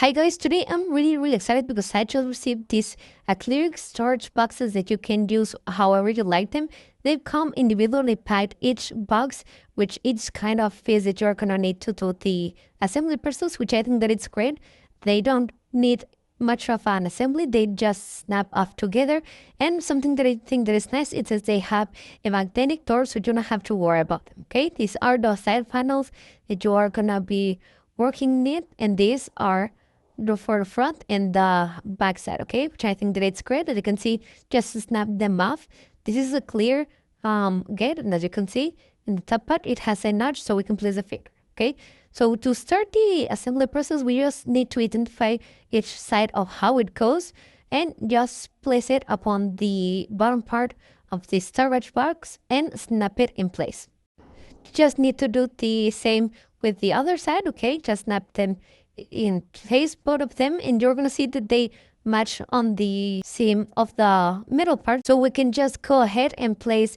Hi guys, today I'm really excited because I just received these acrylic storage boxes that you can use however you like them. They come individually packed, each box with each kind of piece that you're gonna need to do the assembly process, which I think that it's great. They don't need much of an assembly, they just snap off together. And something that I think that is nice is that they have a magnetic door, so you don't have to worry about them. Okay, these are the side panels that you are gonna be working with, and these are for the front and the back side, okay, which I think that it's great. As you can see, just snap them off. This is a clear gate, and as you can see in the top part, it has a notch so we can place a finger. Okay, so to start the assembly process, we just need to identify each side of how it goes and just place it upon the bottom part of the storage box and snap it in place. Just need to do the same with the other side. Okay, just snap them in place, both of them, and you're gonna see that they match on the seam of the middle part, so we can just go ahead and place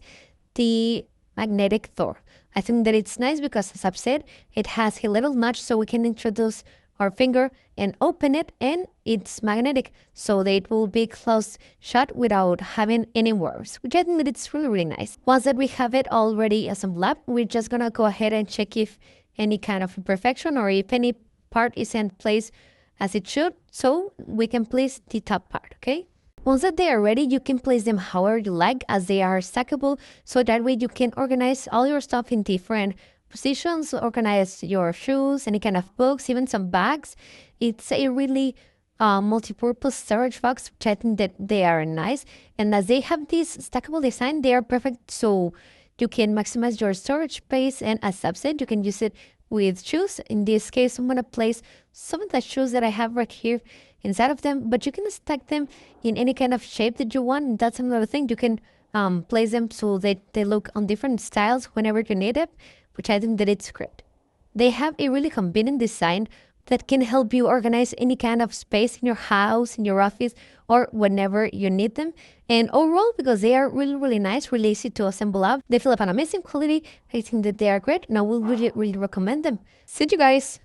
the magnetic door. I think that it's nice because, as I've said, it has a little notch so we can introduce our finger and open it, and it's magnetic so that it will be closed shut without having any worries, which I think that it's really nice. Once that we have it already assembled up, we're just gonna go ahead and check if any kind of imperfection or if any part is in place as it should, so we can place the top part. Okay, once that they are ready, you can place them however you like, as they are stackable, so that way you can organize all your stuff in different positions, organize your shoes, any kind of books, even some bags. It's a really multi-purpose storage box, which I think that they are nice, and as they have this stackable design, they are perfect so you can maximize your storage space. And as I've said, you can use it with shoes. In this case, I'm gonna place some of the shoes that I have right here inside of them, but you can stack them in any kind of shape that you want. And that's another thing, you can place them so that they look on different styles whenever you need it, which I think that it's great. They have a really convenient design that can help you organize any kind of space in your house, in your office, or whenever you need them. And overall, because they are really nice, really easy to assemble up, they feel of an amazing quality. I think that they are great, and I will really recommend them. See you guys!